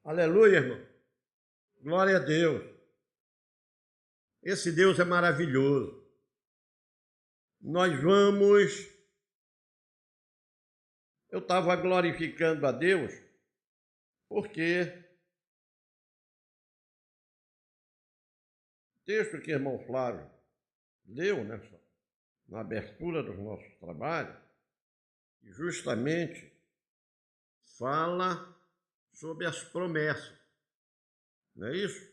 Aleluia, irmão. Glória a Deus. Esse Deus é maravilhoso. Eu estava glorificando a Deus porque o texto que o irmão Flávio leu na abertura dos nossos trabalhos, justamente fala sobre as promessas, não é isso?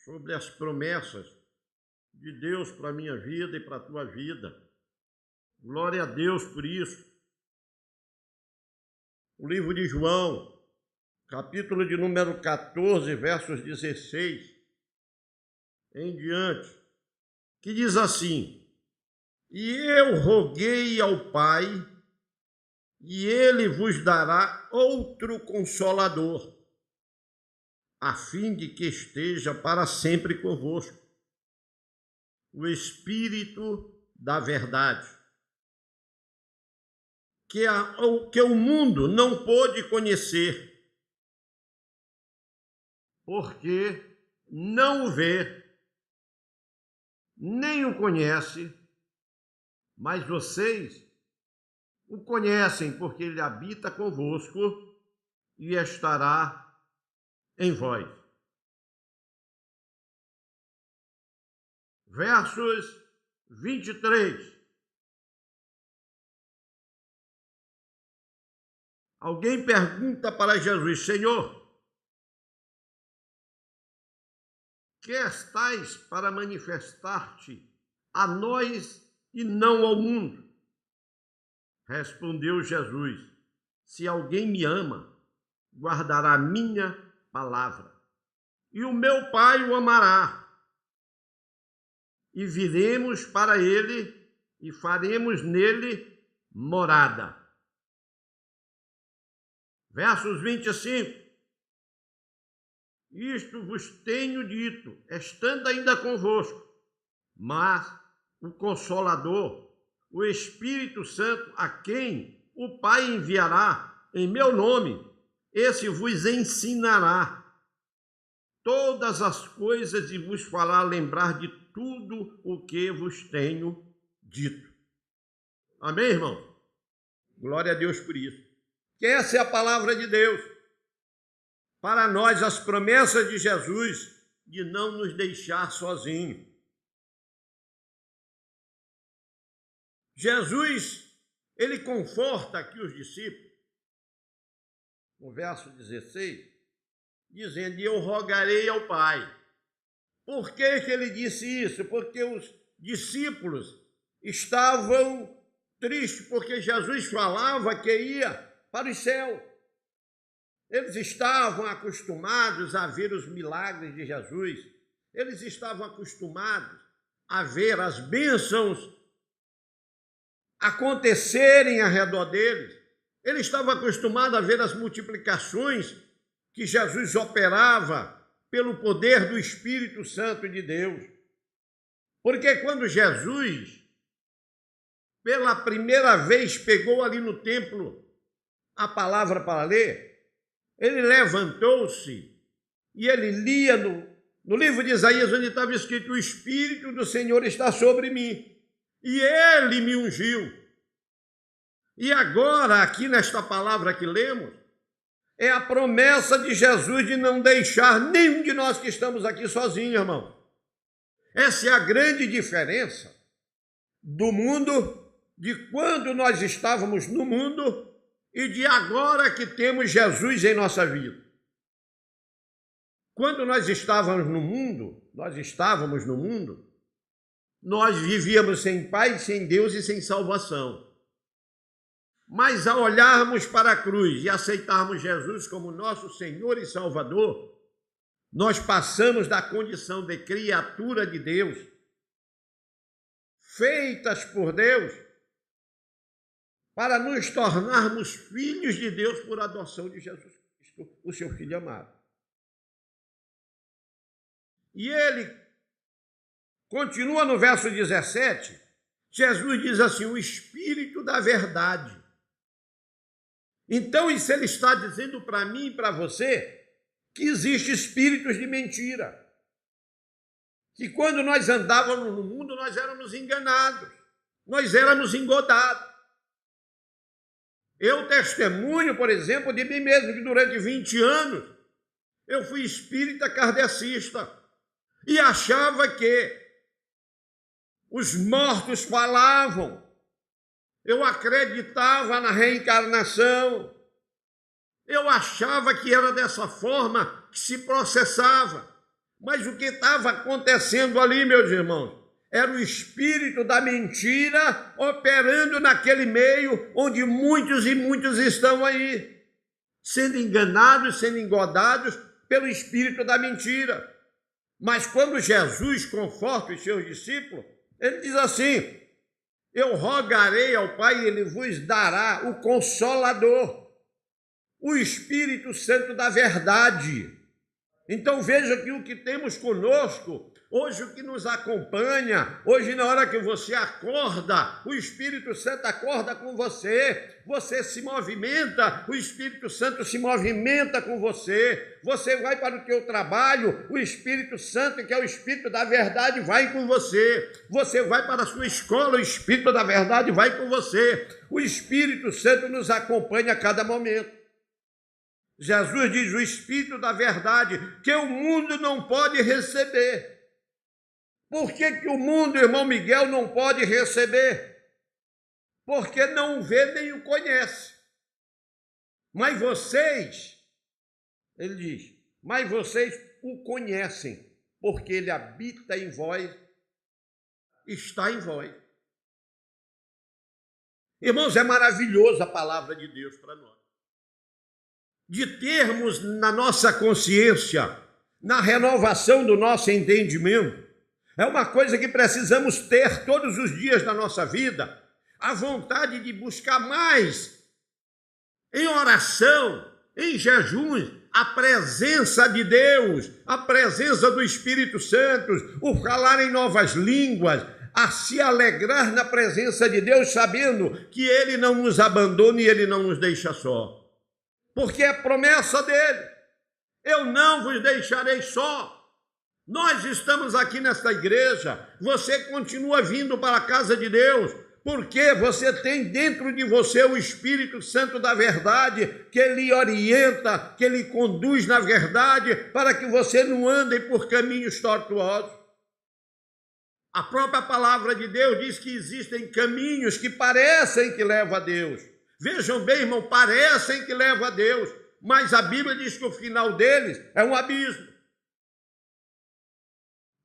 Sobre as promessas de Deus para a minha vida e para a tua vida. Glória a Deus por isso. O livro de João, capítulo de número 14, versos 16 em diante, que diz assim: E eu roguei ao Pai, e ele vos dará outro Consolador, a fim de que esteja para sempre convosco, o Espírito da verdade, que o mundo não pôde conhecer, porque não o vê, nem o conhece, mas vocês o conhecem, porque ele habita convosco e estará em vós. Versos 23. Alguém pergunta para Jesus: Senhor, que estais para manifestar-te a nós e não ao mundo? Respondeu Jesus: Se alguém me ama, guardará a minha palavra, e o meu Pai o amará, e viremos para ele e faremos nele morada. Versos 25. Isto vos tenho dito, estando ainda convosco, mas o Consolador, o Espírito Santo, a quem o Pai enviará em meu nome, esse vos ensinará todas as coisas e vos fará lembrar de tudo o que vos tenho dito. Amém, irmão? Glória a Deus por isso. Que essa é a palavra de Deus. Para nós, as promessas de Jesus de não nos deixar sozinhos. Jesus, ele conforta aqui os discípulos, no verso 16, dizendo: E eu rogarei ao Pai. Por que ele disse isso? Porque os discípulos estavam tristes, porque Jesus falava que ia para o céu. Eles estavam acostumados a ver os milagres de Jesus. Eles estavam acostumados a ver as bênçãos acontecerem ao redor deles. Eles estavam acostumados a ver as multiplicações que Jesus operava pelo poder do Espírito Santo de Deus. Porque quando Jesus, pela primeira vez, pegou ali no templo a palavra para ler, ele levantou-se e ele lia no livro de Isaías, onde estava escrito: O Espírito do Senhor está sobre mim, e ele me ungiu. E agora, aqui nesta palavra que lemos, é a promessa de Jesus de não deixar nenhum de nós que estamos aqui sozinhos, irmão. Essa é a grande diferença do mundo, de quando nós estávamos no mundo e de agora que temos Jesus em nossa vida. Quando nós estávamos no mundo, nós vivíamos sem Pai, sem Deus e sem salvação. Mas ao olharmos para a cruz e aceitarmos Jesus como nosso Senhor e Salvador, nós passamos da condição de criatura de Deus, feitas por Deus, para nos tornarmos filhos de Deus por adoção de Jesus Cristo, o seu Filho amado. E ele continua no verso 17, Jesus diz assim: o Espírito da verdade. Então, isso ele está dizendo para mim e para você que existem espíritos de mentira. Que quando nós andávamos no mundo, nós éramos enganados, nós éramos engodados. Eu testemunho, por exemplo, de mim mesmo, que durante 20 anos eu fui espírita kardecista e achava que os mortos falavam. Eu acreditava na reencarnação. Eu achava que era dessa forma que se processava. Mas o que estava acontecendo ali, meus irmãos, era o espírito da mentira operando naquele meio onde muitos e muitos estão aí, sendo enganados, sendo engodados pelo espírito da mentira. Mas quando Jesus conforta os seus discípulos, ele diz assim: eu rogarei ao Pai e ele vos dará o Consolador, o Espírito Santo da verdade. Então veja que o que temos conosco, hoje o que nos acompanha, hoje na hora que você acorda, o Espírito Santo acorda com você, você se movimenta, o Espírito Santo se movimenta com você, você vai para o teu trabalho, o Espírito Santo, que é o Espírito da verdade, vai com você, você vai para a sua escola, o Espírito da verdade vai com você, o Espírito Santo nos acompanha a cada momento. Jesus diz, o Espírito da verdade, que o mundo não pode receber. Por que o mundo, irmão Miguel, não pode receber? Porque não vê nem o conhece. Mas vocês, ele diz, mas vocês o conhecem, porque ele habita em vós, está em vós. Irmãos, é maravilhosa a palavra de Deus para nós. De termos na nossa consciência, na renovação do nosso entendimento, é uma coisa que precisamos ter todos os dias da nossa vida, a vontade de buscar mais, em oração, em jejuns, a presença de Deus, a presença do Espírito Santo, o falar em novas línguas, a se alegrar na presença de Deus, sabendo que Ele não nos abandona e Ele não nos deixa só. Porque é promessa dele, eu não vos deixarei só. Nós estamos aqui nesta igreja, você continua vindo para a casa de Deus, porque você tem dentro de você o Espírito Santo da verdade, que lhe orienta, que lhe conduz na verdade, para que você não ande por caminhos tortuosos. A própria palavra de Deus diz que existem caminhos que parecem que levam a Deus. Vejam bem, irmão, parecem que levam a Deus, mas a Bíblia diz que o final deles é um abismo.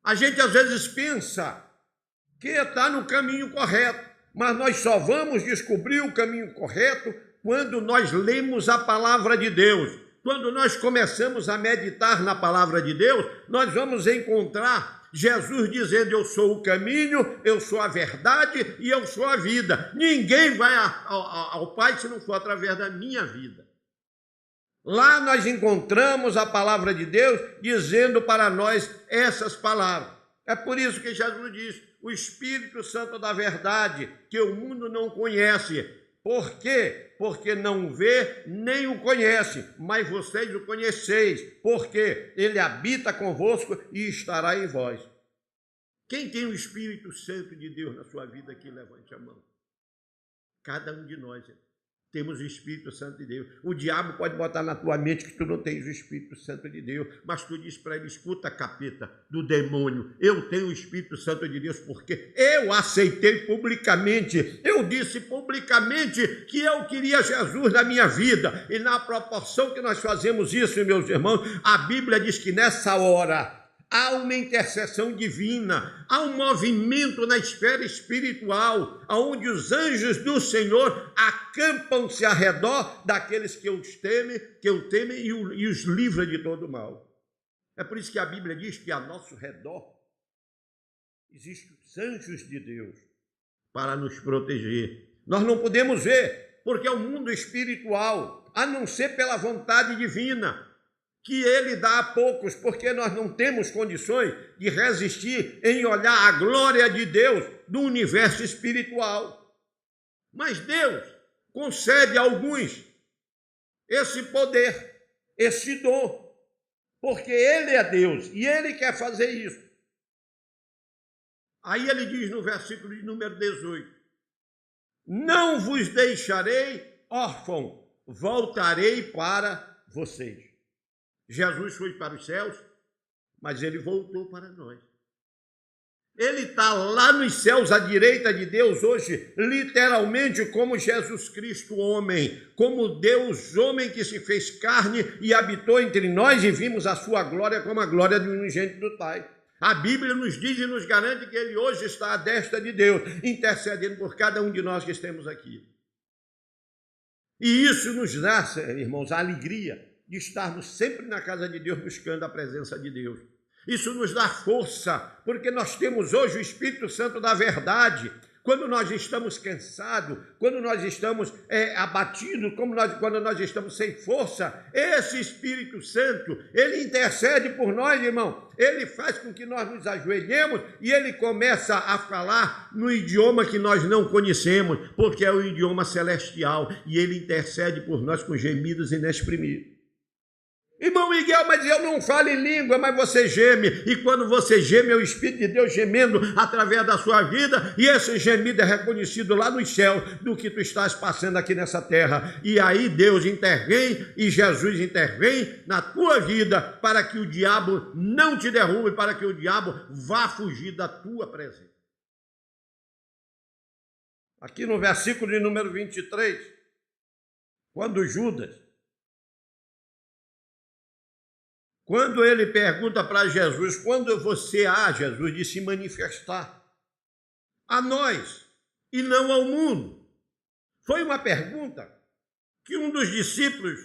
A gente às vezes pensa que está no caminho correto, mas nós só vamos descobrir o caminho correto quando nós lemos a palavra de Deus. Quando nós começamos a meditar na palavra de Deus, nós vamos encontrar Jesus dizendo, eu sou o caminho, eu sou a verdade e eu sou a vida. Ninguém vai ao Pai se não for através da minha vida. Lá nós encontramos a palavra de Deus dizendo para nós essas palavras. É por isso que Jesus diz, o Espírito Santo da verdade, que o mundo não conhece. Por quê? Porque não vê nem o conhece, mas vocês o conheceis, porque ele habita convosco e estará em vós. Quem tem o Espírito Santo de Deus na sua vida aqui, levante a mão. Cada um de nós temos o Espírito Santo de Deus. O diabo pode botar na tua mente que tu não tens o Espírito Santo de Deus, mas tu diz para ele, escuta, capeta do demônio, eu tenho o Espírito Santo de Deus porque eu aceitei publicamente, eu disse publicamente que eu queria Jesus na minha vida, e na proporção que nós fazemos isso, meus irmãos, a Bíblia diz que nessa hora há uma intercessão divina, há um movimento na esfera espiritual, onde os anjos do Senhor acampam-se ao redor daqueles que o temem e os livra de todo mal. É por isso que a Bíblia diz que a nosso redor existem os anjos de Deus para nos proteger. Nós não podemos ver, porque é o mundo espiritual, a não ser pela vontade divina, que ele dá a poucos, porque nós não temos condições de resistir em olhar a glória de Deus do universo espiritual. Mas Deus concede a alguns esse poder, esse dom, porque ele é Deus e ele quer fazer isso. Aí ele diz no versículo de número 18: não vos deixarei órfão, voltarei para vocês. Jesus foi para os céus, mas ele voltou para nós. Ele está lá nos céus, à direita de Deus hoje, literalmente como Jesus Cristo homem, como Deus homem que se fez carne e habitou entre nós e vimos a sua glória como a glória do unigênito do Pai. A Bíblia nos diz e nos garante que ele hoje está à destra de Deus, intercedendo por cada um de nós que estamos aqui. E isso nos dá, irmãos, a alegria de estarmos sempre na casa de Deus, buscando a presença de Deus. Isso nos dá força, porque nós temos hoje o Espírito Santo da verdade. Quando nós estamos cansados, quando nós estamos abatidos, quando nós estamos sem força, esse Espírito Santo, ele intercede por nós, irmão. Ele faz com que nós nos ajoelhemos e ele começa a falar no idioma que nós não conhecemos, porque é o idioma celestial, e ele intercede por nós com gemidos inexprimíveis. Irmão Miguel, mas eu não falo em língua, mas você geme, e quando você geme, é o Espírito de Deus gemendo através da sua vida, e esse gemido é reconhecido lá no céu do que tu estás passando aqui nessa terra, e aí Deus intervém, e Jesus intervém na tua vida, para que o diabo não te derrube, para que o diabo vá fugir da tua presença. Aqui no versículo de número 23, quando ele pergunta para Jesus, quando você há, Jesus, de se manifestar a nós e não ao mundo? Foi uma pergunta que um dos discípulos,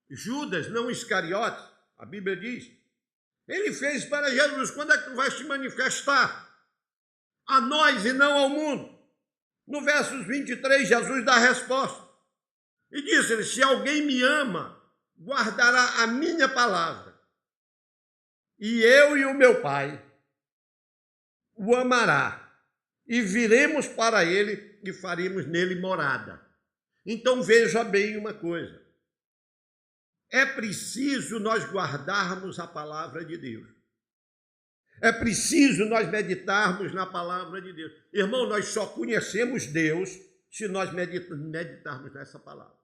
Judas, não Iscariotes, a Bíblia diz, ele fez para Jesus: quando é que tu vais se manifestar a nós e não ao mundo? No versos 23, Jesus dá a resposta e disse-lhe: se alguém me ama, guardará a minha palavra, e eu e o meu Pai o amará, e viremos para ele e faremos nele morada. Então veja bem uma coisa: é preciso nós guardarmos a palavra de Deus. É preciso nós meditarmos na palavra de Deus. Irmão, nós só conhecemos Deus se nós meditarmos nessa palavra.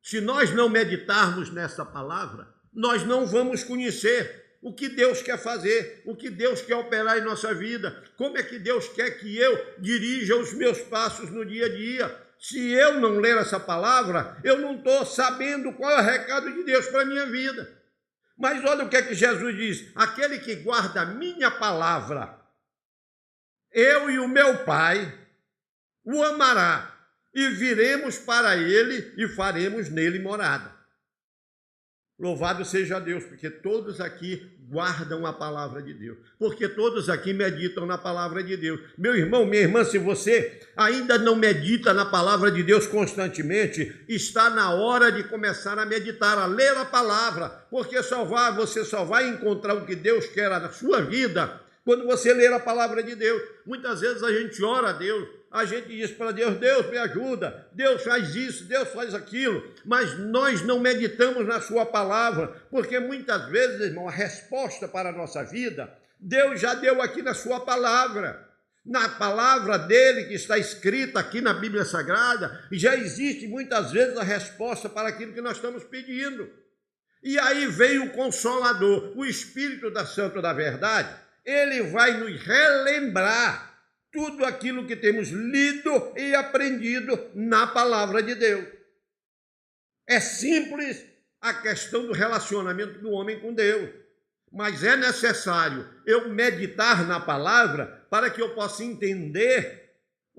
Se nós não meditarmos nessa palavra, nós não vamos conhecer o que Deus quer fazer, o que Deus quer operar em nossa vida, como é que Deus quer que eu dirija os meus passos no dia a dia. Se eu não ler essa palavra, eu não estou sabendo qual é o recado de Deus para a minha vida. Mas olha o que é que Jesus diz: aquele que guarda a minha palavra, eu e o meu Pai o amará, e viremos para ele e faremos nele morada. Louvado seja Deus, porque todos aqui guardam a palavra de Deus, porque todos aqui meditam na palavra de Deus. Meu irmão, minha irmã, se você ainda não medita na palavra de Deus constantemente, está na hora de começar a meditar, a ler a palavra, porque você só vai encontrar o que Deus quer na sua vida quando você ler a palavra de Deus. Muitas vezes a gente ora a Deus, a gente diz para Deus: Deus me ajuda, Deus faz isso, Deus faz aquilo, mas nós não meditamos na sua palavra, porque muitas vezes, irmão, a resposta para a nossa vida, Deus já deu aqui na sua palavra. Na palavra dele que está escrita aqui na Bíblia Sagrada, já existe muitas vezes a resposta para aquilo que nós estamos pedindo. E aí vem o Consolador, o Espírito Santo da verdade, ele vai nos relembrar tudo aquilo que temos lido e aprendido na palavra de Deus. É simples a questão do relacionamento do homem com Deus, mas é necessário eu meditar na palavra para que eu possa entender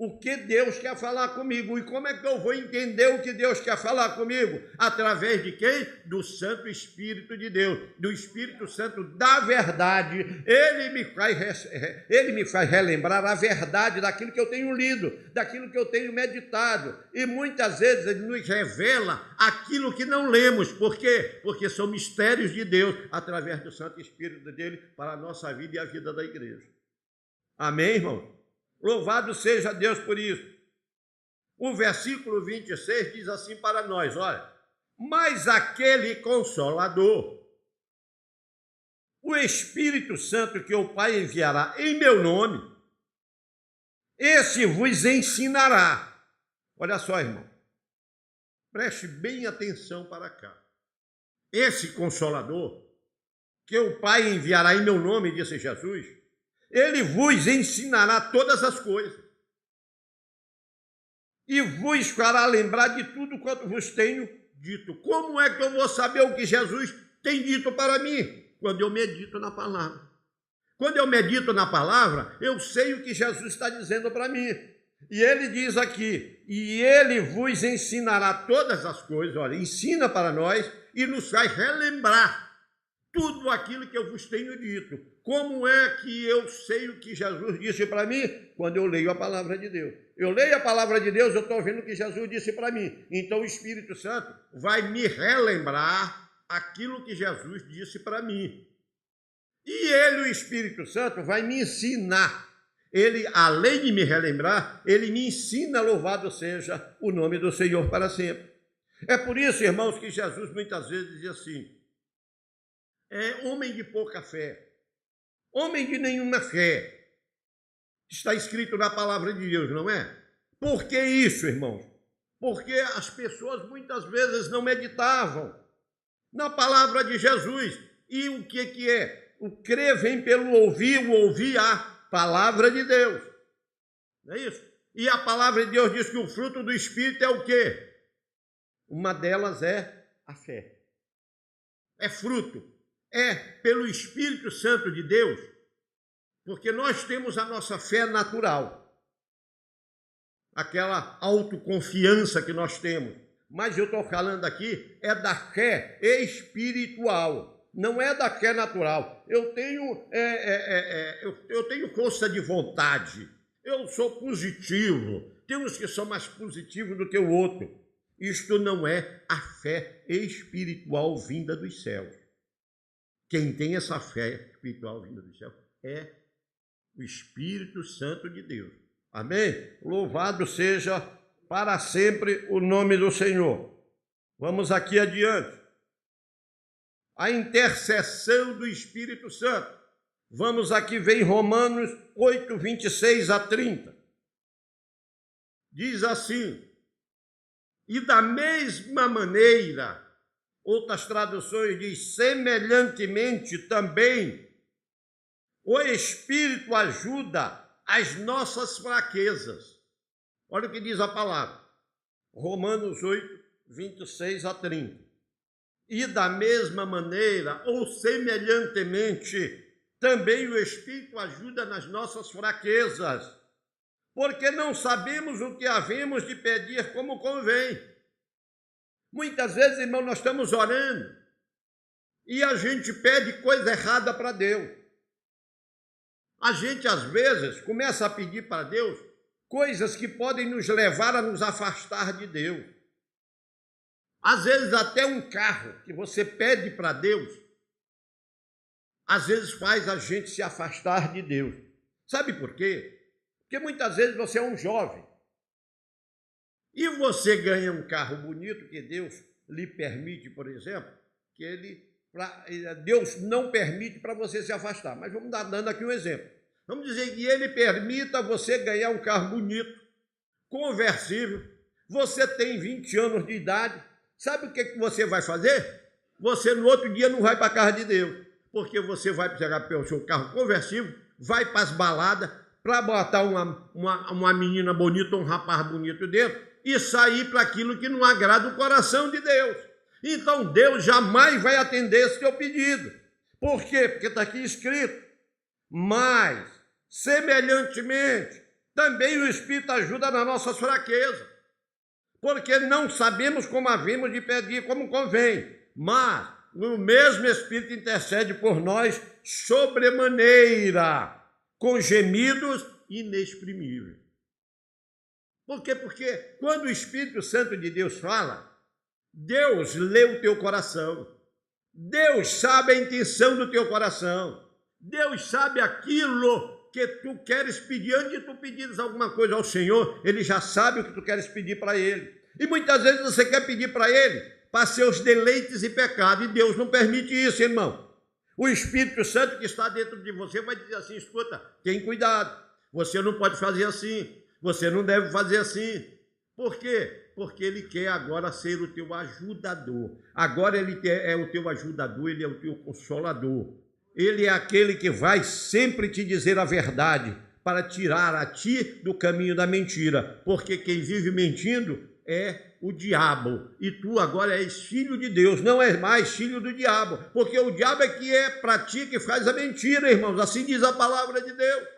o que Deus quer falar comigo. E como é que eu vou entender o que Deus quer falar comigo? Através de quem? Do Santo Espírito de Deus, do Espírito Santo da verdade. Ele me faz relembrar a verdade daquilo que eu tenho lido, daquilo que eu tenho meditado. E muitas vezes ele nos revela aquilo que não lemos. Por quê? Porque são mistérios de Deus, através do Santo Espírito dele, para a nossa vida e a vida da igreja. Amém, irmão? Louvado seja Deus por isso. O versículo 26 diz assim para nós: olha, Mas aquele Consolador, o Espírito Santo que o Pai enviará em meu nome, esse vos ensinará. Olha só, irmão, preste bem atenção para cá. Esse Consolador que o Pai enviará em meu nome, disse Jesus, ele vos ensinará todas as coisas e vos fará lembrar de tudo quanto vos tenho dito. Como é que eu vou saber o que Jesus tem dito para mim? Quando eu medito na palavra. Quando eu medito na palavra, eu sei o que Jesus está dizendo para mim. E ele diz aqui, e ele vos ensinará todas as coisas, olha, ensina para nós e nos faz relembrar tudo aquilo que eu vos tenho dito. Como é que eu sei o que Jesus disse para mim? Quando eu leio a palavra de Deus. Eu leio a palavra de Deus, eu estou vendo o que Jesus disse para mim. Então o Espírito Santo vai me relembrar aquilo que Jesus disse para mim. E ele, o Espírito Santo, vai me ensinar. Ele, além de me relembrar, ele me ensina, louvado seja o nome do Senhor para sempre. É por isso, irmãos, que Jesus muitas vezes dizia assim, homem de pouca fé, homem de nenhuma fé. Está escrito na palavra de Deus, não é? Por que isso, irmãos? Porque as pessoas muitas vezes não meditavam na palavra de Jesus. E o que é? O crer vem pelo ouvir, o ouvir a palavra de Deus. Não é isso? E a palavra de Deus diz que o fruto do Espírito é o quê? Uma delas é a fé. É fruto. É pelo Espírito Santo de Deus, porque nós temos a nossa fé natural, aquela autoconfiança que nós temos, mas eu estou falando aqui é da fé espiritual, não é da fé natural. Eu tenho força de vontade, eu sou positivo, tem uns que são mais positivos do que o outro. Isto não é a fé espiritual vinda dos céus. Quem tem essa fé espiritual vinda dos céus é o Espírito Santo de Deus. Amém? Louvado seja para sempre o nome do Senhor. Vamos aqui adiante. A intercessão do Espírito Santo. Vamos aqui ver em Romanos 8, 26 a 30. Diz assim, e da mesma maneira, outras traduções diz, semelhantemente também, o Espírito ajuda as nossas fraquezas. Olha o que diz a palavra. Romanos 8, 26 a 30. E da mesma maneira, ou semelhantemente, também o Espírito ajuda nas nossas fraquezas, porque não sabemos o que havemos de pedir como convém. Muitas vezes, irmão, nós estamos orando e a gente pede coisa errada para Deus. A gente, às vezes, começa a pedir para Deus coisas que podem nos levar a nos afastar de Deus. Às vezes, até um carro que você pede para Deus, às vezes faz a gente se afastar de Deus. Sabe por quê? Porque muitas vezes você é um jovem e você ganha um carro bonito que Deus lhe permite, por exemplo, que Deus não permite para você se afastar. Mas vamos dando aqui um exemplo. Vamos dizer que ele permita você ganhar um carro bonito, conversível. Você tem 20 anos de idade. Sabe o que você vai fazer? Você no outro dia não vai para a casa de Deus, porque você vai pegar pelo seu carro conversível, vai para as baladas, para botar uma menina bonita, um rapaz bonito dentro e sair para aquilo que não agrada o coração de Deus. Então Deus jamais vai atender esse teu pedido. Por quê? Porque está aqui escrito, mas, semelhantemente, também o Espírito ajuda nas nossas fraquezas, porque não sabemos como havemos de pedir como convém, mas o mesmo Espírito intercede por nós sobremaneira, com gemidos inexprimíveis. Por quê? Porque quando o Espírito Santo de Deus fala, Deus lê o teu coração, Deus sabe a intenção do teu coração, Deus sabe aquilo que tu queres pedir. Antes de tu pedires alguma coisa ao Senhor, Ele já sabe o que tu queres pedir para Ele. E muitas vezes você quer pedir para Ele para seus deleites e pecados. E Deus não permite isso, irmão. O Espírito Santo que está dentro de você vai dizer assim, escuta, tem cuidado, você não pode fazer assim, você não deve fazer assim. Por quê? Porque ele quer agora ser o teu ajudador. Agora ele é o teu ajudador, ele é o teu consolador. Ele é aquele que vai sempre te dizer a verdade para tirar a ti do caminho da mentira. Porque quem vive mentindo é o diabo. E tu agora és filho de Deus, não és mais filho do diabo. Porque o diabo é que é para ti que faz a mentira, irmãos. Assim diz a palavra de Deus.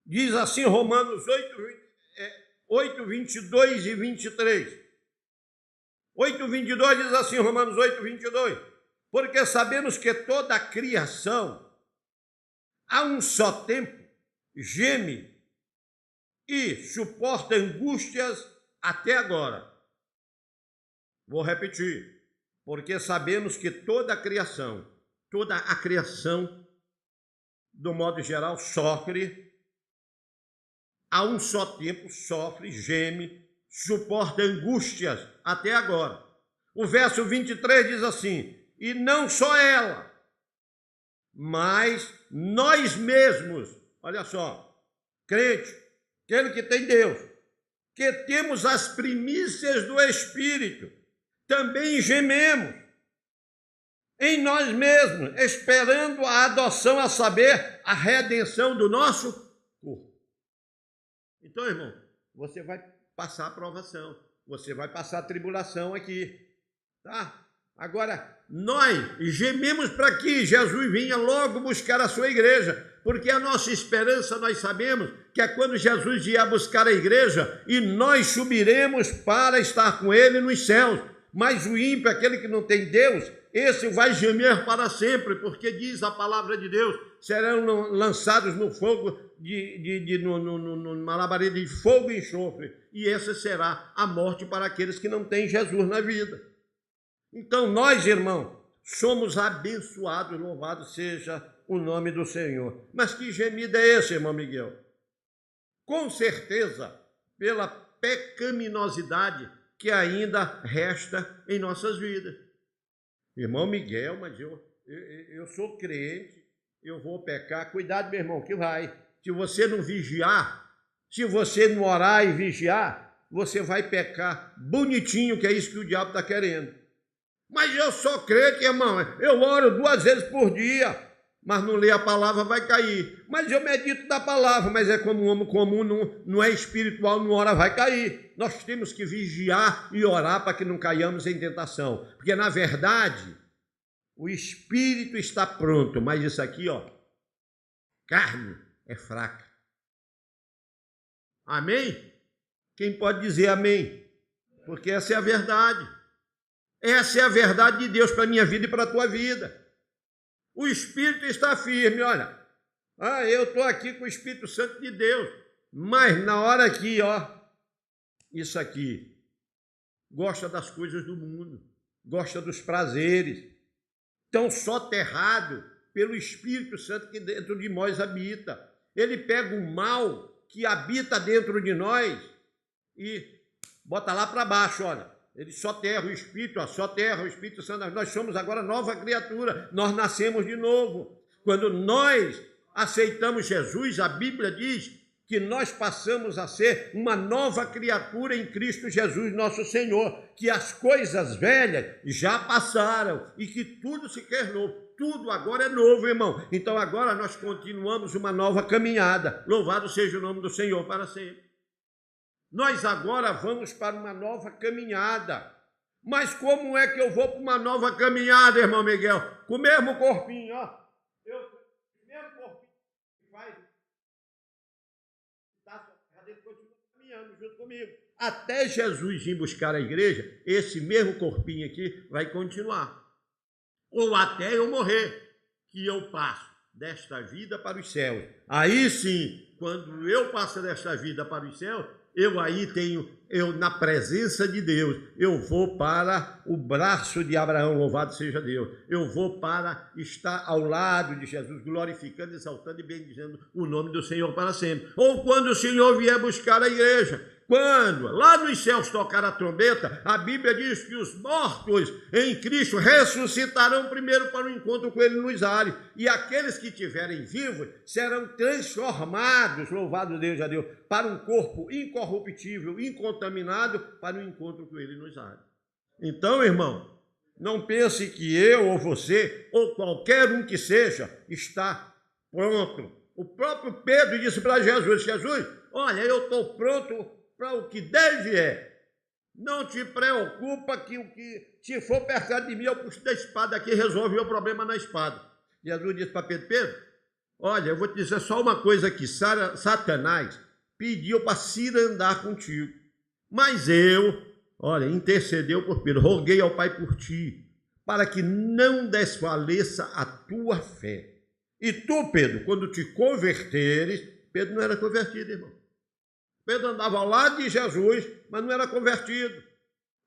Diz assim Romanos 8, 22 e 23. 8, 22 diz assim, Romanos 8, 22. Porque sabemos que toda a criação, a um só tempo, geme e suporta angústias até agora. Vou repetir. Porque sabemos que toda a criação, do modo geral, sofre, a um só tempo sofre, geme, suporta angústias até agora. O verso 23 diz assim, e não só ela, mas nós mesmos, olha só, crente, aquele que tem Deus, que temos as primícias do Espírito, também gememos em nós mesmos, esperando a adoção, a saber, a redenção do nosso corpo. Então, irmão, você vai passar a provação, você vai passar a tribulação aqui, tá? Agora, nós gememos para que Jesus venha logo buscar a sua igreja, porque a nossa esperança, nós sabemos, que é quando Jesus vier buscar a igreja e nós subiremos para estar com ele nos céus. Mas o ímpio, aquele que não tem Deus, esse vai gemer para sempre, porque diz a palavra de Deus, serão lançados no fogo, numa labareda de fogo e enxofre, e essa será a morte para aqueles que não têm Jesus na vida. Então nós, irmão, somos abençoados, louvado seja o nome do Senhor. Mas que gemido é esse, irmão Miguel? Com certeza, pela pecaminosidade que ainda resta em nossas vidas. Irmão Miguel, mas eu sou crente, eu vou pecar. Cuidado, meu irmão, que vai. Se você não vigiar, se você não orar e vigiar, você vai pecar bonitinho, que é isso que o diabo está querendo. Mas eu sou crente, irmão, eu oro 2 vezes por dia, mas não lê a palavra, vai cair. Mas eu medito da palavra, mas é como um homem comum, não é espiritual, não ora, vai cair. Nós temos que vigiar e orar para que não caiamos em tentação. Porque, na verdade, o espírito está pronto, mas isso aqui, ó, carne é fraca. Amém? Quem pode dizer amém? Porque essa é a verdade. Essa é a verdade de Deus para a minha vida e para a tua vida. O Espírito está firme, olha. Eu estou aqui com o Espírito Santo de Deus. Mas na hora aqui, ó, isso aqui, gosta das coisas do mundo, gosta dos prazeres, tão soterrado pelo Espírito Santo que dentro de nós habita. Ele pega o mal que habita dentro de nós e bota lá para baixo, olha. Ele soterra o Espírito, soterra o Espírito Santo. Nós somos agora nova criatura, nós nascemos de novo. Quando nós aceitamos Jesus, a Bíblia diz que nós passamos a ser uma nova criatura em Cristo Jesus, nosso Senhor, que as coisas velhas já passaram e que tudo se quer novo. Tudo agora é novo, irmão. Então agora nós continuamos uma nova caminhada. Louvado seja o nome do Senhor para sempre. Nós agora vamos para uma nova caminhada. Mas como é que eu vou para uma nova caminhada, irmão Miguel? Com o mesmo corpinho, ó. O mesmo corpinho que faz. Ele continua caminhando junto comigo. Até Jesus vir buscar a igreja, esse mesmo corpinho aqui vai continuar. Ou até eu morrer, que eu passo desta vida para os céus. Aí sim, quando eu passo desta vida para os céus, eu na presença de Deus, eu vou para o braço de Abraão, louvado seja Deus. Eu vou para estar ao lado de Jesus, glorificando, exaltando e bendizendo o nome do Senhor para sempre. Ou quando o Senhor vier buscar a igreja, Quando lá nos céus tocar a trombeta, a Bíblia diz que os mortos em Cristo ressuscitarão primeiro para o encontro com Ele nos ares. E aqueles que estiverem vivos serão transformados, louvado seja Deus, para um corpo incorruptível, incontaminado, para o encontro com Ele nos ares. Então, irmão, não pense que eu ou você, ou qualquer um que seja, está pronto. O próprio Pedro disse para Jesus, olha, eu estou pronto para o que deve é. Não te preocupa que o que se for perto de mim, eu puxo da espada aqui e resolve o problema na espada. Jesus disse para Pedro, olha, eu vou te dizer só uma coisa aqui, Satanás pediu para cirandar contigo, mas intercedeu por Pedro, roguei ao Pai por ti, para que não desfaleça a tua fé. E tu, Pedro, quando te converteres, Pedro não era convertido, irmão. Pedro andava ao lado de Jesus, mas não era convertido.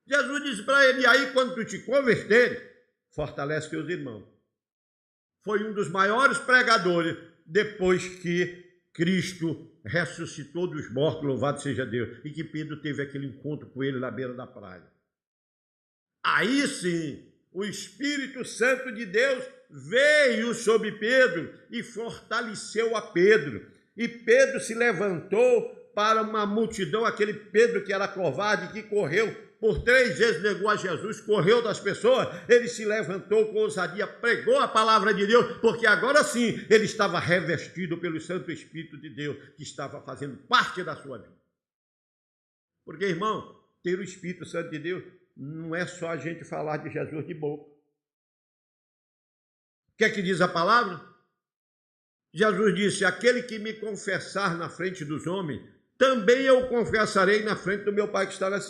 Jesus disse para ele, e aí quando tu te converteres, fortalece teus irmãos. Foi um dos maiores pregadores depois que Cristo ressuscitou dos mortos, louvado seja Deus, e que Pedro teve aquele encontro com ele na beira da praia. Aí sim, o Espírito Santo de Deus veio sobre Pedro e fortaleceu a Pedro. E Pedro se levantou para uma multidão, aquele Pedro que era covarde, que correu, por 3 vezes negou a Jesus, correu das pessoas, ele se levantou com ousadia, pregou a palavra de Deus, porque agora sim ele estava revestido pelo Santo Espírito de Deus, que estava fazendo parte da sua vida. Porque, irmão, ter o Espírito Santo de Deus não é só a gente falar de Jesus de boca. O que é que diz a palavra? Jesus disse, aquele que me confessar na frente dos homens, também eu confessarei na frente do meu Pai que está nos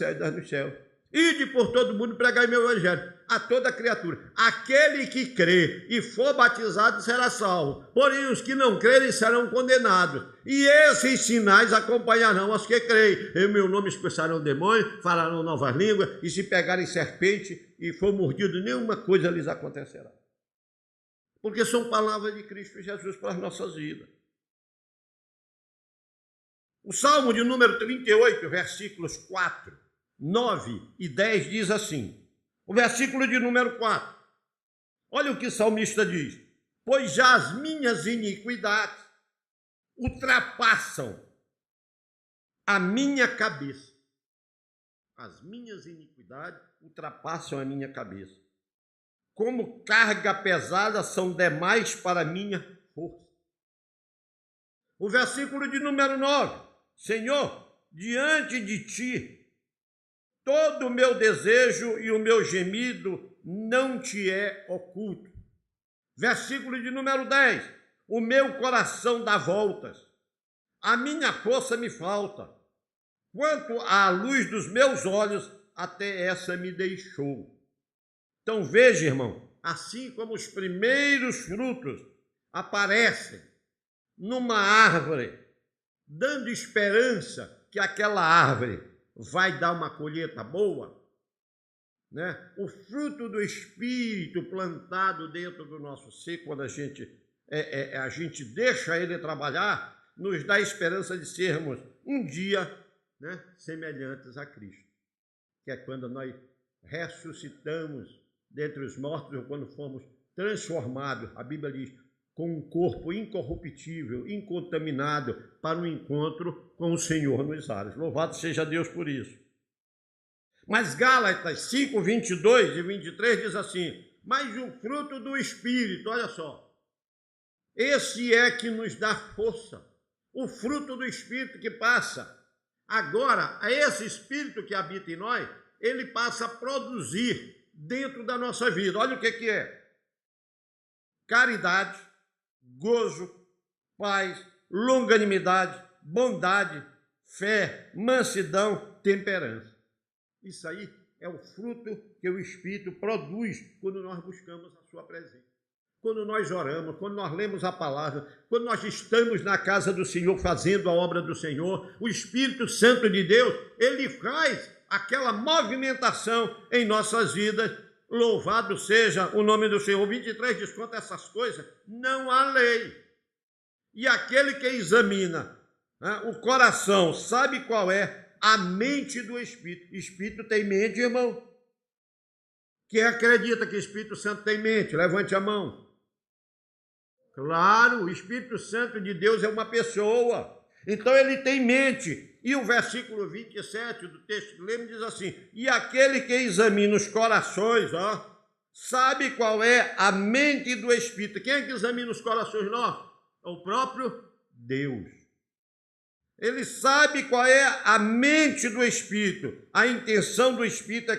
céus. Ide por todo mundo e pregai meu evangelho a toda criatura. Aquele que crê e for batizado será salvo, porém os que não crerem serão condenados. E esses sinais acompanharão os que creem. Em meu nome expulsarão demônios, falarão novas línguas, e se pegarem serpente e for mordido, nenhuma coisa lhes acontecerá. Porque são palavras de Cristo Jesus para as nossas vidas. O Salmo de número 38, versículos 4, 9 e 10 diz assim, o versículo de número 4, olha o que o salmista diz, pois já as minhas iniquidades ultrapassam a minha cabeça. As minhas iniquidades ultrapassam a minha cabeça. Como carga pesada são demais para a minha força. O versículo de número 9, Senhor, diante de ti, todo o meu desejo e o meu gemido não te é oculto. Versículo de número 10, o meu coração dá voltas, a minha força me falta, quanto à luz dos meus olhos, até essa me deixou. Então veja, irmão, assim como os primeiros frutos aparecem numa árvore, dando esperança que aquela árvore vai dar uma colheita boa, né? O fruto do Espírito plantado dentro do nosso ser, quando a gente deixa ele trabalhar, nos dá esperança de sermos um dia, né, semelhantes a Cristo, que é quando nós ressuscitamos dentre os mortos, ou quando fomos transformados, a Bíblia diz, com um corpo incorruptível, incontaminado, para um encontro com o Senhor nos ares. Louvado seja Deus por isso. Mas Gálatas 5, 22 e 23 diz assim, mas o fruto do Espírito, olha só, esse é que nos dá força, o fruto do Espírito que passa. Agora, esse Espírito que habita em nós, ele passa a produzir dentro da nossa vida. Olha o que é. Caridade, gozo, paz, longanimidade, bondade, fé, mansidão, temperança. Isso aí é o fruto que o Espírito produz quando nós buscamos a sua presença. Quando nós oramos, quando nós lemos a palavra, quando nós estamos na casa do Senhor fazendo a obra do Senhor, o Espírito Santo de Deus, ele faz aquela movimentação em nossas vidas. Louvado seja o nome do Senhor. 23 diz, quanto a essas coisas, não há lei. E aquele que examina, né, o coração, sabe qual é a mente do Espírito. Espírito tem mente, irmão? Quem acredita que o Espírito Santo tem mente? Levante a mão. Claro, o Espírito Santo de Deus é uma pessoa. Então ele tem mente. E o versículo 27 do texto que lemos diz assim: e aquele que examina os corações, sabe qual é a mente do Espírito. Quem é que examina os corações nossos? É o próprio Deus. Ele sabe qual é a mente do Espírito. A intenção do Espírito é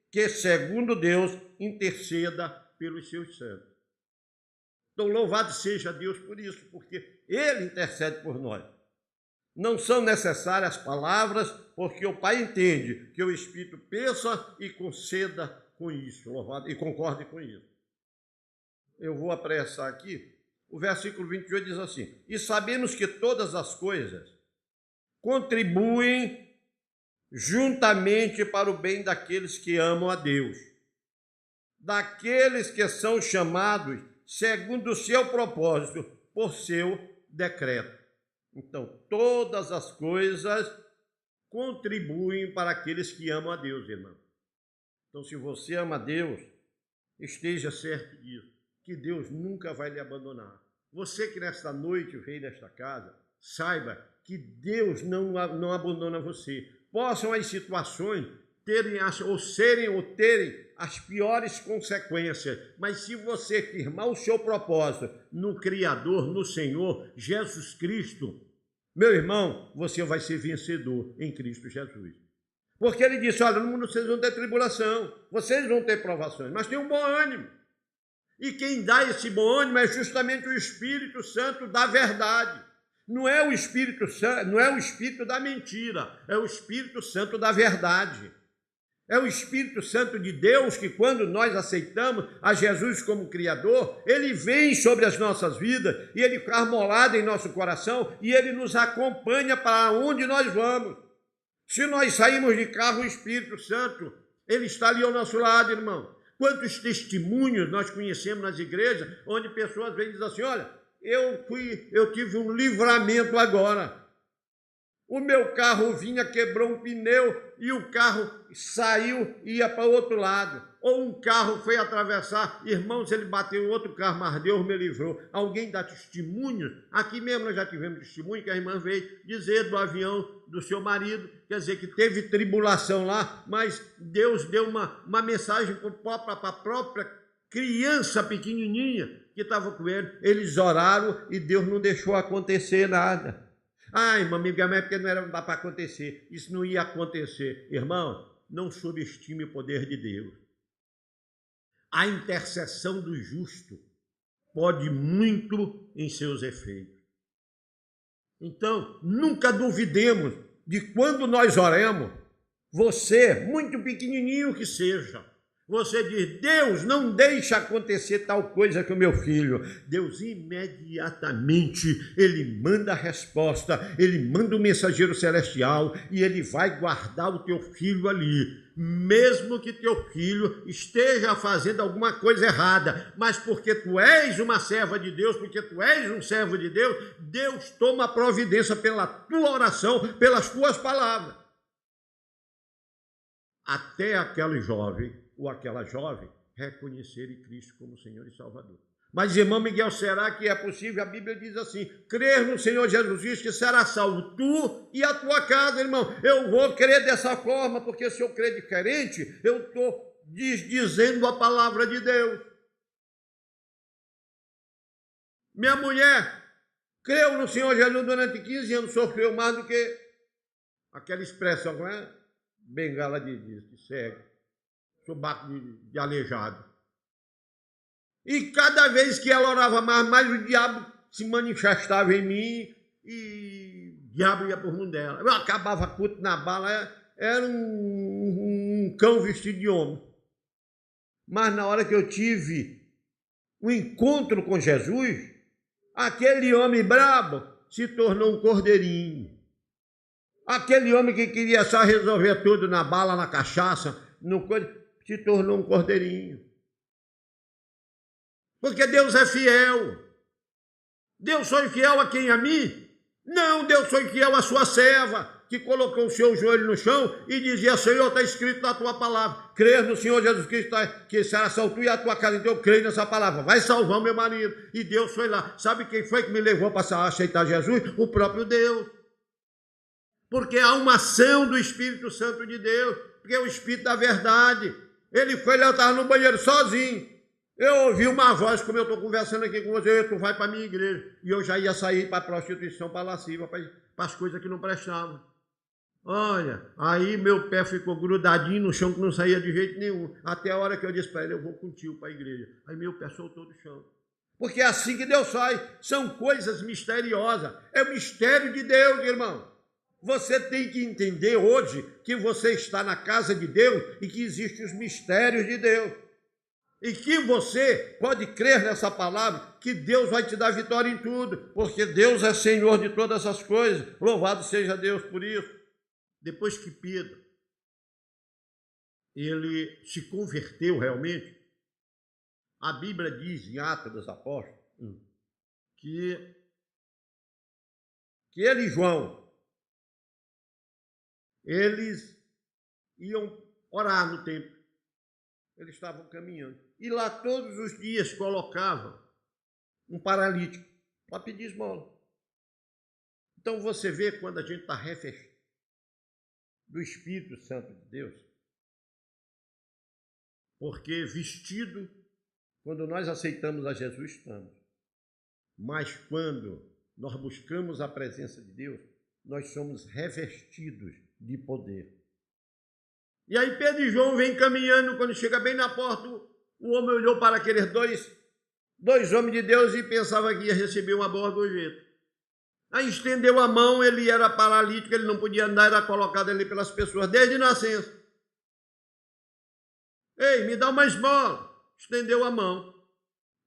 que segundo Deus, interceda pelos seus santos. Então, louvado seja Deus por isso, porque Ele intercede por nós. Não são necessárias palavras, porque o Pai entende que o Espírito pensa e conceda com isso, louvado, e concorde com isso. Eu vou apressar aqui. O versículo 28 diz assim: e sabemos que todas as coisas contribuem juntamente para o bem daqueles que amam a Deus, daqueles que são chamados segundo o seu propósito, por seu decreto. Então, todas as coisas contribuem para aqueles que amam a Deus, irmão. Então, se você ama a Deus, esteja certo disso, que Deus nunca vai lhe abandonar. Você que nesta noite veio nesta casa, saiba que Deus não abandona você. Possam as situações terem as piores consequências, mas se você firmar o seu propósito no Criador, no Senhor Jesus Cristo, meu irmão, você vai ser vencedor em Cristo Jesus. Porque ele disse: olha, no mundo vocês vão ter tribulação, vocês vão ter provações, mas tenham bom ânimo. E quem dá esse bom ânimo é justamente o Espírito Santo da verdade. Não é o Espírito Santo, não é o Espírito da mentira, é o Espírito Santo da verdade. É o Espírito Santo de Deus que, quando nós aceitamos a Jesus como Criador, ele vem sobre as nossas vidas e ele fica armolado em nosso coração e ele nos acompanha para onde nós vamos. Se nós saímos de carro, o Espírito Santo, ele está ali ao nosso lado, irmão. Quantos testemunhos nós conhecemos nas igrejas, onde pessoas vêm e dizem assim: olha, eu tive um livramento agora. O meu carro vinha, quebrou um pneu e o carro saiu e ia para o outro lado. Ou um carro foi atravessar, irmãos, ele bateu em outro carro, mas Deus me livrou. Alguém dá testemunhos? Aqui mesmo nós já tivemos testemunho que a irmã veio dizer do avião do seu marido, quer dizer que teve tribulação lá, mas Deus deu uma mensagem para a própria criança pequenininha que estava com ele. Eles oraram e Deus não deixou acontecer nada. Ah, irmão, mas porque não era para acontecer. Isso não ia acontecer. Irmão, não subestime o poder de Deus. A intercessão do justo pode muito em seus efeitos. Então, nunca duvidemos de quando nós oremos, você, muito pequenininho que seja, você diz: Deus, não deixa acontecer tal coisa com o meu filho. Deus imediatamente, ele manda a resposta, ele manda o mensageiro celestial e ele vai guardar o teu filho ali. Mesmo que teu filho esteja fazendo alguma coisa errada, mas porque tu és uma serva de Deus, porque tu és um servo de Deus, Deus toma providência pela tua oração, pelas tuas palavras. Até aquele jovem ou aquela jovem reconhecerem Cristo como Senhor e Salvador. Mas, irmão Miguel, será que é possível? A Bíblia diz assim: crer no Senhor Jesus Cristo que será salvo tu e a tua casa, irmão. Eu vou crer dessa forma, porque se eu crer diferente, eu estou desdizendo a palavra de Deus. Minha mulher creu no Senhor Jesus durante 15 anos, sofreu mais do que aquela expressão, não é? Bengala de cego, sobaco de aleijado. E cada vez que ela orava mais o diabo se manifestava em mim e o diabo ia por mundo dela. Eu acabava culto na bala, era um cão vestido de homem. Mas na hora que eu tive o encontro com Jesus, aquele homem brabo se tornou um cordeirinho. Aquele homem que queria só resolver tudo na bala, na cachaça, se tornou um cordeirinho. Porque Deus é fiel. Deus foi fiel a quem? A mim? Não, Deus foi fiel à sua serva. que colocou o seu joelho no chão e dizia: Senhor, está escrito na tua palavra, crer no Senhor Jesus Cristo, que será salvo tu e a tua casa. Então eu creio nessa palavra, vai salvar o meu marido. E Deus foi lá. Sabe quem foi que me levou para aceitar Jesus? O próprio Deus. Porque há uma ação do Espírito Santo de Deus, porque é o Espírito da verdade. Ele foi lá, eu estava no banheiro sozinho. Eu ouvi uma voz, como eu estou conversando aqui com você: tu vai para a minha igreja. E eu já ia sair para a prostituição, para a lasciva, para as coisas que não prestavam. Olha, aí meu pé ficou grudadinho no chão, que não saía de jeito nenhum. Até a hora que eu disse para ele: eu vou contigo para a igreja. Aí meu pé soltou do chão. Porque é assim que Deus faz. São coisas misteriosas. É o mistério de Deus, irmão. Você tem que entender hoje que você está na casa de Deus e que existem os mistérios de Deus. E que você pode crer nessa palavra, que Deus vai te dar vitória em tudo, porque Deus é Senhor de todas as coisas. Louvado seja Deus por isso. Depois que Pedro, ele se converteu realmente, a Bíblia diz em Atos dos Apóstolos que ele e João, eles iam orar no templo. Eles estavam caminhando. E lá todos os dias colocavam um paralítico para pedir esmola. Então você vê quando a gente está revestido do Espírito Santo de Deus, porque vestido, quando nós aceitamos a Jesus, estamos. Mas quando nós buscamos a presença de Deus, nós somos revestidos de poder. E aí Pedro e João vêm caminhando, quando chega bem na porta, o homem olhou para aqueles dois homens de Deus e pensava que ia receber uma boa gorjeta. Aí estendeu a mão, ele era paralítico, ele não podia andar, era colocado ali pelas pessoas desde nascença. Ei, me dá uma esmola. Estendeu a mão.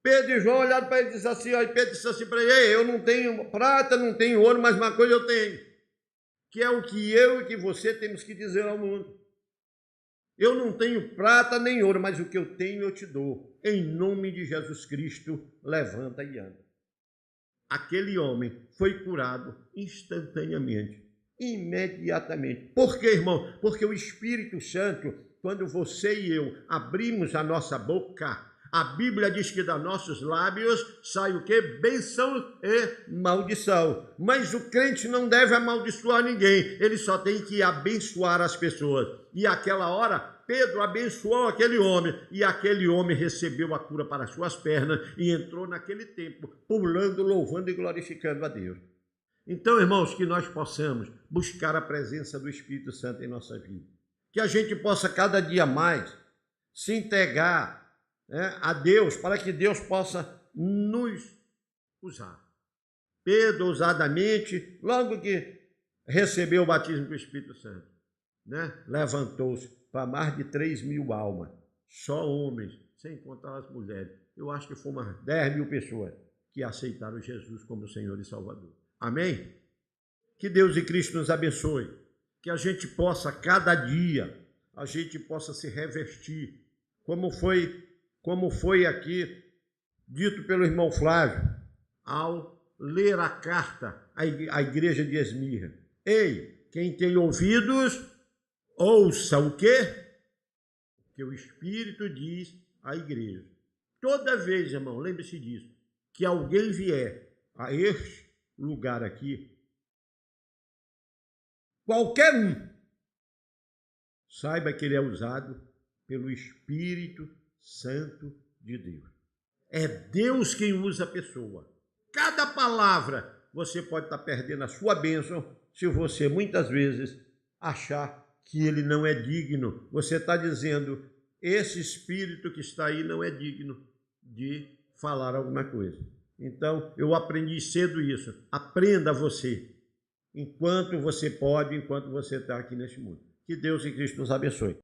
Pedro e João olharam para ele e disseram assim, e Pedro disse assim para ele: ei, eu não tenho prata, não tenho ouro, mas uma coisa eu tenho, que é o que eu e que você temos que dizer ao mundo. Eu não tenho prata nem ouro, mas o que eu tenho eu te dou. Em nome de Jesus Cristo, levanta e anda. Aquele homem foi curado instantaneamente, imediatamente. Por quê, irmão? Porque o Espírito Santo, quando você e eu abrimos a nossa boca, a Bíblia diz que dos nossos lábios sai o quê? Bênção e maldição. Mas o crente não deve amaldiçoar ninguém. Ele só tem que abençoar as pessoas. E aquela hora, Pedro abençoou aquele homem. E aquele homem recebeu a cura para as suas pernas e entrou naquele templo, pulando, louvando e glorificando a Deus. Então, irmãos, que nós possamos buscar a presença do Espírito Santo em nossa vida. Que a gente possa cada dia mais se entregar a Deus, para que Deus possa nos usar. Pedro, ousadamente, logo que recebeu o batismo do Espírito Santo, levantou-se para mais de 3.000 almas, só homens, sem contar as mulheres. Eu acho que foram umas 10.000 pessoas que aceitaram Jesus como Senhor e Salvador. Amém? Que Deus e Cristo nos abençoe, que a gente possa, cada dia, a gente possa se revestir, como foi aqui dito pelo irmão Flávio, ao ler a carta à igreja de Esmirna. Ei, quem tem ouvidos, ouça o quê? O que o Espírito diz à igreja. Toda vez, irmão, lembre-se disso, que alguém vier a este lugar aqui, qualquer um, saiba que ele é usado pelo Espírito Santo de Deus. É Deus quem usa a pessoa. Cada palavra você pode estar perdendo a sua bênção se você muitas vezes achar que ele não é digno. Você está dizendo: esse espírito que está aí não é digno de falar alguma coisa. Então, eu aprendi cedo isso. Aprenda você, enquanto você pode, enquanto você está aqui neste mundo. Que Deus e Cristo nos abençoe.